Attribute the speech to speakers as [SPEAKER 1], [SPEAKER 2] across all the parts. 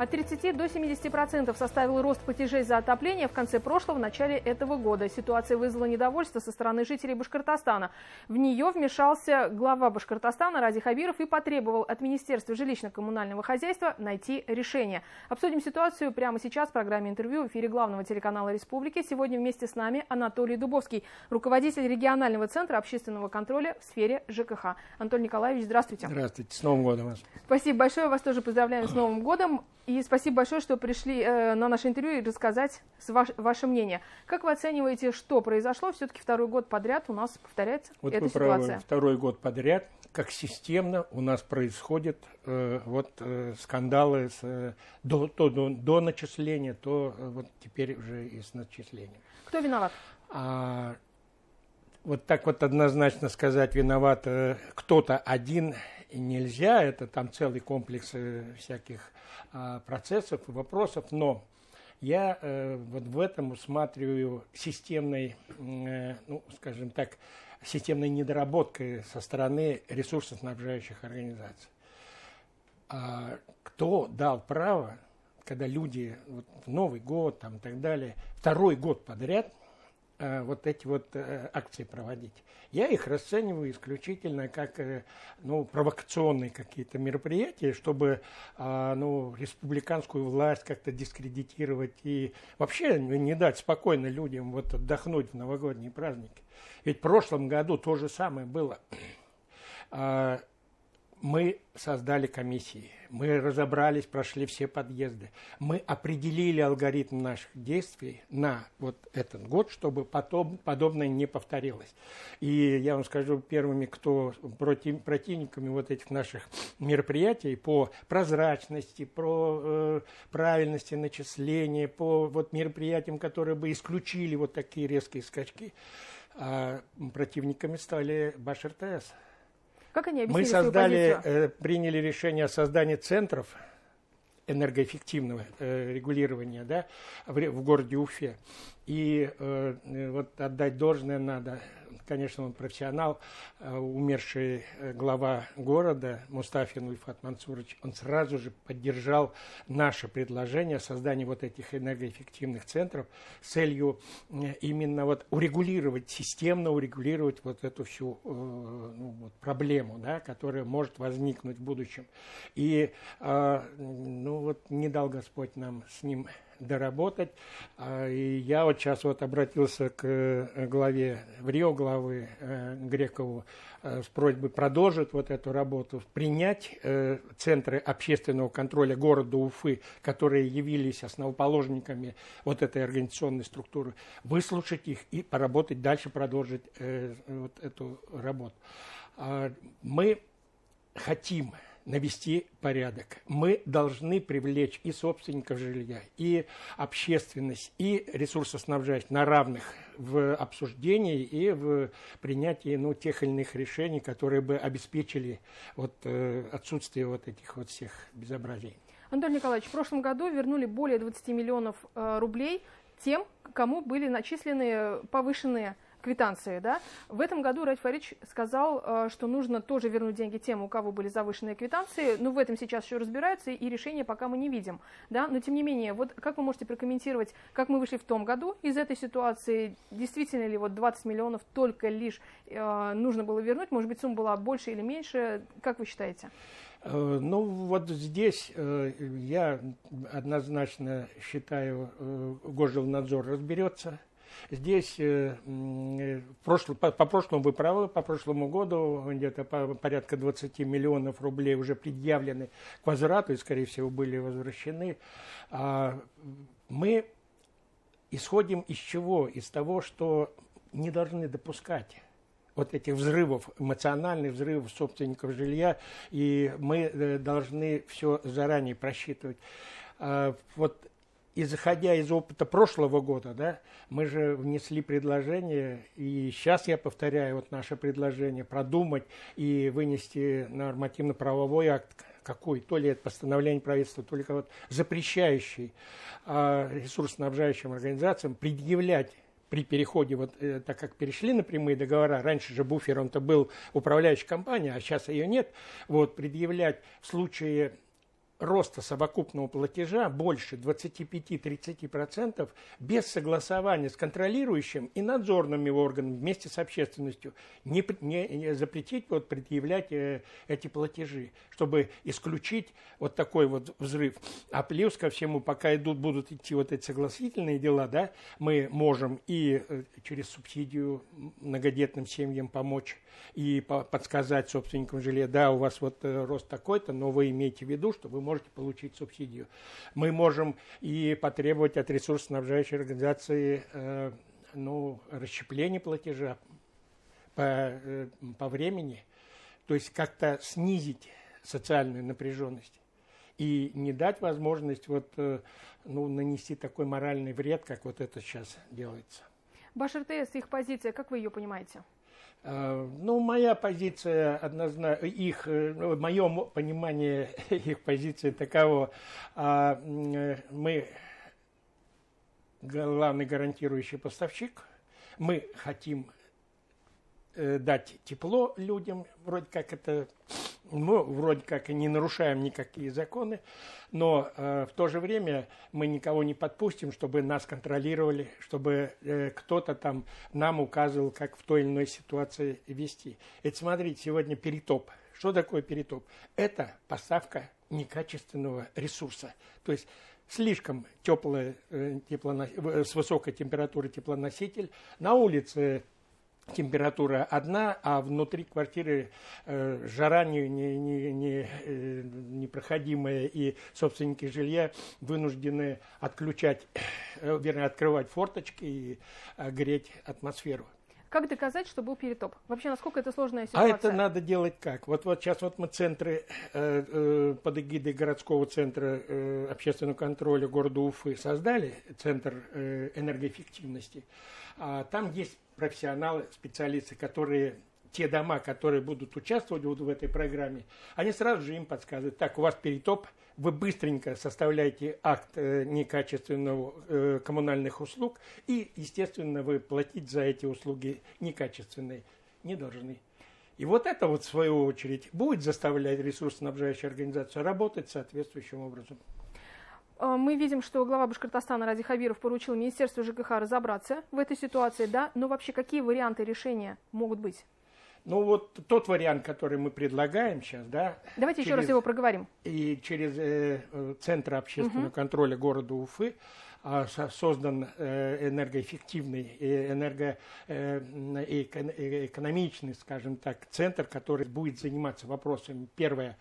[SPEAKER 1] От 30 до 70% составил рост платежей за отопление в конце прошлого, в начале этого года. Ситуация вызвала недовольство со стороны жителей Башкортостана. В нее вмешался глава Башкортостана Ради Хабиров и потребовал от Министерства жилищно-коммунального хозяйства найти решение. Обсудим ситуацию прямо сейчас в программе интервью в эфире главного телеканала Республики. Сегодня вместе с нами Анатолий Дубовский, руководитель регионального центра общественного контроля в сфере ЖКХ. Анатолий Николаевич, здравствуйте.
[SPEAKER 2] Здравствуйте, с Новым годом вас.
[SPEAKER 1] Спасибо большое, вас тоже поздравляем с Новым годом. И спасибо большое, что пришли на наше интервью и рассказать ваше мнение. Как вы оцениваете, что произошло? Все-таки второй год подряд у нас повторяется эта ситуация.
[SPEAKER 2] Правы, второй год подряд, как системно у нас происходят скандалы до начисления, то вот теперь уже и с начислением.
[SPEAKER 1] Кто виноват?
[SPEAKER 2] Вот так вот однозначно сказать, виноват кто-то один нельзя. Это там целый комплекс всяких процессов и вопросов. Но я вот в этом усматриваю системной, скажем так, системной недоработкой со стороны ресурсоснабжающих организаций. Кто дал право, когда люди в Новый год там, и так далее, второй год подряд вот эти акции проводить. Я их расцениваю исключительно как провокационные какие-то мероприятия, чтобы республиканскую власть как-то дискредитировать и вообще не дать спокойно людям отдохнуть в новогодние праздники. Ведь в прошлом году то же самое было. Мы создали комиссии, мы разобрались, прошли все подъезды, мы определили алгоритм наших действий на вот этот год, чтобы потом подобное не повторилось. И я вам скажу, первыми, кто противниками вот этих наших мероприятий по прозрачности, по правильности начисления, по мероприятиям, которые бы исключили вот такие резкие скачки, противниками стали БашРТС.
[SPEAKER 1] Как они объяснили свою позицию?
[SPEAKER 2] Приняли решение о создании центров энергоэффективного регулирования, да, в городе Уфе. И отдать должное надо, конечно, он профессионал, умерший глава города Мустафин Ульфат Мансурович, он сразу же поддержал наше предложение о создании вот этих энергоэффективных центров с целью именно урегулировать, системно урегулировать вот эту всю проблему, да, которая может возникнуть в будущем. И не дал Господь нам с ним доработать. И я сейчас обратился к главе главы Грекову с просьбой продолжить эту работу, принять центры общественного контроля города Уфы, которые явились основоположниками этой организационной структуры, выслушать их и поработать дальше, продолжить эту работу. Мы хотим навести порядок. Мы должны привлечь и собственников жилья, и общественность, и ресурсоснабжающих на равных в обсуждении и в принятии тех или иных решений, которые бы обеспечили отсутствие этих всех безобразий.
[SPEAKER 1] Анатолий Николаевич, в прошлом году вернули более 20 миллионов рублей тем, кому были начислены повышенные квитанции, да? В этом году Ради Фаридович сказал, что нужно тоже вернуть деньги тем, у кого были завышенные квитанции. В этом сейчас еще разбираются, и решения пока мы не видим, да? Но тем не менее, как вы можете прокомментировать, как мы вышли в том году из этой ситуации? Действительно ли 20 миллионов только лишь нужно было вернуть? Может быть, сумма была больше или меньше? Как вы считаете?
[SPEAKER 2] Здесь я однозначно считаю, Госжилнадзор разберется. Здесь по прошлому году где-то порядка 20 миллионов рублей уже предъявлены к возврату и, скорее всего, были возвращены. Мы исходим из чего? Из того, что не должны допускать этих взрывов, эмоциональных взрывов собственников жилья, и мы должны все заранее просчитывать. И заходя из опыта прошлого года, да, мы же внесли предложение, и сейчас я повторяю наше предложение, продумать и вынести нормативно-правовой акт, какой, то ли это постановление правительства, то ли запрещающий ресурсоснабжающим организациям предъявлять при переходе, так как перешли на прямые договора, раньше же буфером-то был управляющая компания, а сейчас ее нет, предъявлять в случае роста совокупного платежа больше 25-30% без согласования с контролирующим и надзорными органами вместе с общественностью не запретить вот, предъявлять эти платежи, чтобы исключить вот такой вот взрыв. А плюс ко всему, пока будут идти вот эти согласительные дела, да, мы можем и через субсидию многодетным семьям помочь, и подсказать собственникам жилья, да, у вас вот рост такой-то, но вы имеете в виду, что вы можете получить субсидию. Мы можем и потребовать от ресурсоснабжающей организации расщепления платежа по времени, то есть как-то снизить социальную напряженность и не дать возможность нанести такой моральный вред, как вот это сейчас делается.
[SPEAKER 1] Башар ТС, их позиция, как вы ее понимаете?
[SPEAKER 2] Моя позиция однозначно, мое понимание их позиции таково. Мы главный гарантирующий поставщик, мы хотим дать тепло людям, вроде как и не нарушаем никакие законы, но в то же время мы никого не подпустим, чтобы нас контролировали, чтобы кто-то там нам указывал, как в той или иной ситуации вести. Это, смотрите, сегодня перетоп. Что такое перетоп? Это поставка некачественного ресурса. То есть слишком теплая, с высокой температурой теплоноситель, на улице температура одна, а внутри квартиры жара непроходимая, и собственники жилья вынуждены открывать форточки и греть атмосферу.
[SPEAKER 1] Как доказать, что был перетоп? Вообще, насколько это сложная ситуация?
[SPEAKER 2] А это надо делать как? Вот сейчас мы центры под эгидой городского центра общественного контроля города Уфы создали, центр энергоэффективности. Там есть профессионалы, специалисты, те дома, которые будут участвовать в этой программе, они сразу же им подсказывают: так, у вас перетоп, вы быстренько составляете акт некачественного коммунальных услуг, и, естественно, вы платить за эти услуги некачественные не должны. И вот это вот, в свою очередь, будет заставлять ресурсоснабжающую организацию работать соответствующим образом.
[SPEAKER 1] Мы видим, что глава Башкортостана Ради Хабиров поручил Министерству ЖКХ разобраться в этой ситуации, да? Но вообще какие варианты решения могут быть?
[SPEAKER 2] Вот тот вариант, который мы предлагаем сейчас, да.
[SPEAKER 1] Давайте еще раз его проговорим.
[SPEAKER 2] И через Центр общественного контроля города Уфы создан энергоэффективный и экономичный, скажем так, центр, который будет заниматься вопросами, первое,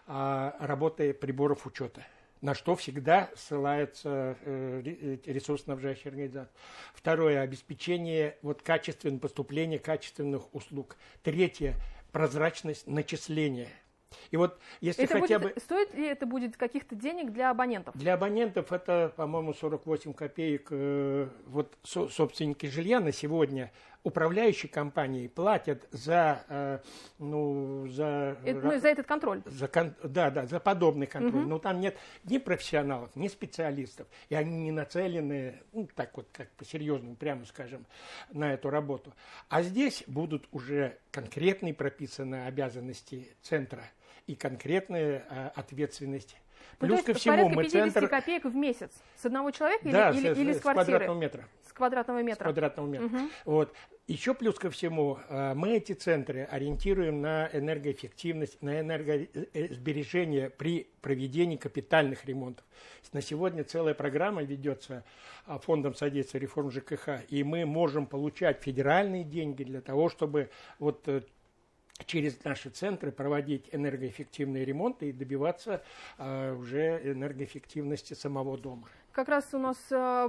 [SPEAKER 2] работы приборов учета, на что всегда ссылается ресурсоснабжающая организация. Второе, обеспечение качественного поступления качественных услуг. Третье, прозрачность начисления. И вот если
[SPEAKER 1] стоит ли это будет каких-то денег для абонентов?
[SPEAKER 2] Для абонентов это, по-моему, 48 копеек. Собственники жилья на сегодня, управляющие компании, платят за
[SPEAKER 1] этот контроль.
[SPEAKER 2] За подобный контроль. Но там нет ни профессионалов, ни специалистов. И они не нацелены, как по-серьезному, прямо скажем, на эту работу. А здесь будут уже конкретные прописаны обязанности центра и конкретная ответственность.
[SPEAKER 1] Плюс ко всему, порядка 50 копеек в месяц с одного человека или с квартиры? С квадратного метра.
[SPEAKER 2] С квадратного метра. Еще плюс ко всему, мы эти центры ориентируем на энергоэффективность, на энергосбережение при проведении капитальных ремонтов. На сегодня целая программа ведется Фондом содействия реформ ЖКХ, и мы можем получать федеральные деньги для того, чтобы через наши центры проводить энергоэффективные ремонты и добиваться уже энергоэффективности самого дома.
[SPEAKER 1] Как раз у нас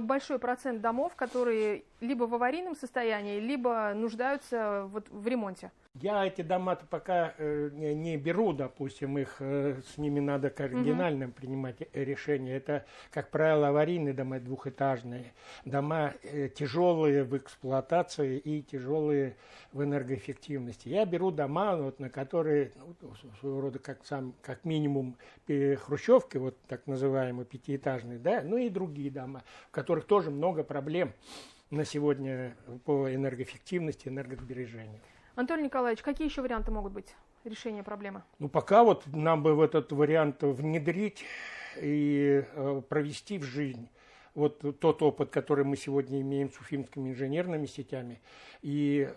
[SPEAKER 1] большой процент домов, которые либо в аварийном состоянии, либо нуждаются в ремонте.
[SPEAKER 2] Я эти дома-то пока не беру, допустим, с ними надо кардинально принимать решения. Это, как правило, аварийные дома, двухэтажные, дома тяжелые в эксплуатации и тяжелые в энергоэффективности. Я беру дома, на которые, своего рода, как минимум, хрущевки, так называемые, пятиэтажные, да, и другие дома, в которых тоже много проблем на сегодня по энергоэффективности, энергосбережению.
[SPEAKER 1] Анатолий Николаевич, какие еще варианты могут быть? решения проблемы?
[SPEAKER 2] Ну, пока вот нам бы в этот вариант внедрить и провести в жизнь вот тот опыт, который мы сегодня имеем с уфимскими инженерными сетями. И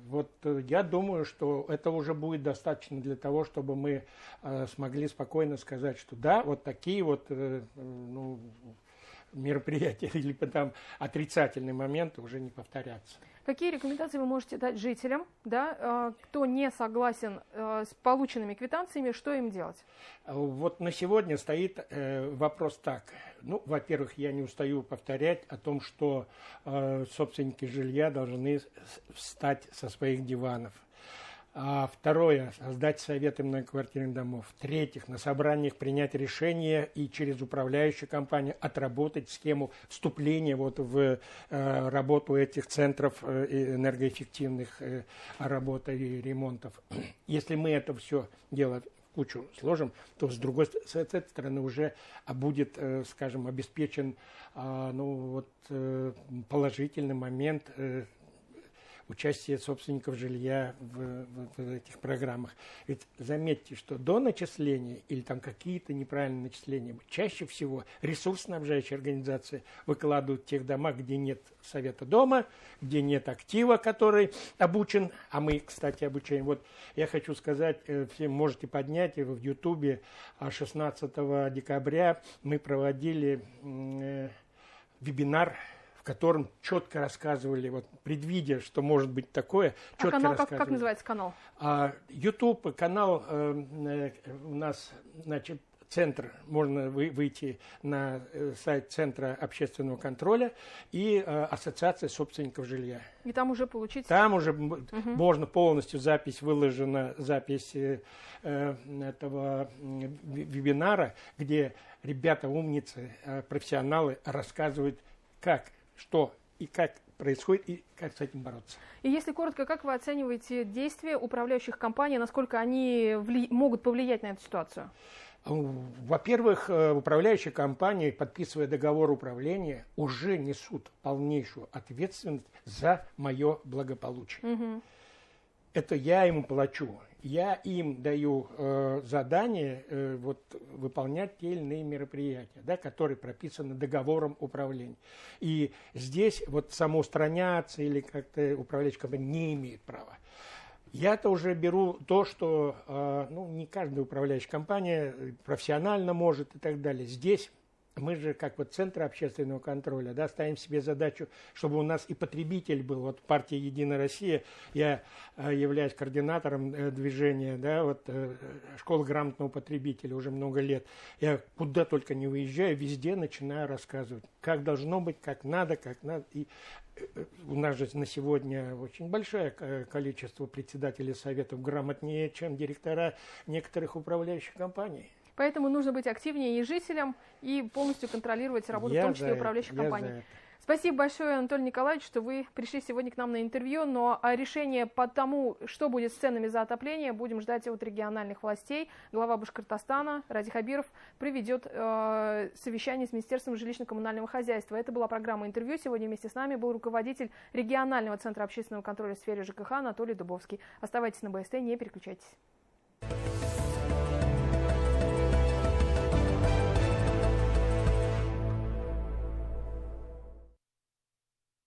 [SPEAKER 2] вот я думаю, что это уже будет достаточно для того, чтобы мы смогли спокойно сказать, что да, вот такие вот ну, мероприятия или там отрицательные моменты уже не повторятся.
[SPEAKER 1] Какие рекомендации вы можете дать жителям, да, кто не согласен с полученными квитанциями, что им делать?
[SPEAKER 2] Вот на сегодня стоит вопрос так. Ну, во-первых, я не устаю повторять о том, что собственники жилья должны встать со своих диванов. А второе, создать советы многоквартирных домов. В-третьих, на собраниях принять решение и через управляющую компанию отработать схему вступления вот в работу этих центров энергоэффективных работ и ремонтов. Если мы это все дело в кучу сложим, то с другой с этой стороны уже будет, скажем, обеспечен ну, вот, положительный момент участие собственников жилья в этих программах. Ведь заметьте, что до начисления или там какие-то неправильные начисления, чаще всего ресурсоснабжающие организации выкладывают в тех домах, где нет совета дома, где нет актива, который обучен, а мы, кстати, обучаем. Вот я хочу сказать, все можете поднять в Ютубе, 16 декабря мы проводили вебинар, в котором четко рассказывали, вот, предвидя, что может быть такое, четко
[SPEAKER 1] канал,
[SPEAKER 2] рассказывали.
[SPEAKER 1] как называется канал?
[SPEAKER 2] YouTube канал у нас, значит, центр, можно выйти на сайт Центра общественного контроля и Ассоциация собственников жилья.
[SPEAKER 1] И там уже получить?
[SPEAKER 2] Там уже можно полностью запись выложена, запись этого вебинара, где ребята умницы, профессионалы рассказывают, как, что и как происходит, и как с этим бороться.
[SPEAKER 1] И если коротко, как вы оцениваете действия управляющих компаний, насколько они могут повлиять на эту ситуацию?
[SPEAKER 2] Во-первых, управляющие компании, подписывая договор управления, уже несут полнейшую ответственность за мое благополучие.
[SPEAKER 1] Угу.
[SPEAKER 2] Это я ему плачу. Я им даю задание вот, выполнять те или иные мероприятия, да, которые прописаны договором управления. И здесь вот самоустраняться или как-то управляющая компания не имеет права. Я-то уже беру то, что ну, не каждая управляющая компания профессионально может и так далее. Здесь мы же, как вот Центр общественного контроля, да, ставим себе задачу, чтобы у нас и потребитель был. Вот партия «Единая Россия», я являюсь координатором движения, да, вот, школы грамотного потребителя уже много лет. Я куда только не выезжаю, везде начинаю рассказывать, как должно быть, как надо, как надо. И у нас же на сегодня очень большое количество председателей советов, грамотнее, чем директора некоторых управляющих компаний.
[SPEAKER 1] Поэтому нужно быть активнее и жителям, и полностью контролировать работу, в том числе управляющих компаний. Спасибо большое, Анатолий Николаевич, что вы пришли сегодня к нам на интервью. Но решение по тому, что будет с ценами за отопление, будем ждать от региональных властей. Глава Башкортостана Ради Хабиров проведет совещание с Министерством жилищно-коммунального хозяйства. Это была программа интервью. Сегодня вместе с нами был руководитель регионального центра общественного контроля в сфере ЖКХ Анатолий Дубовский. Оставайтесь на БСТ, не переключайтесь.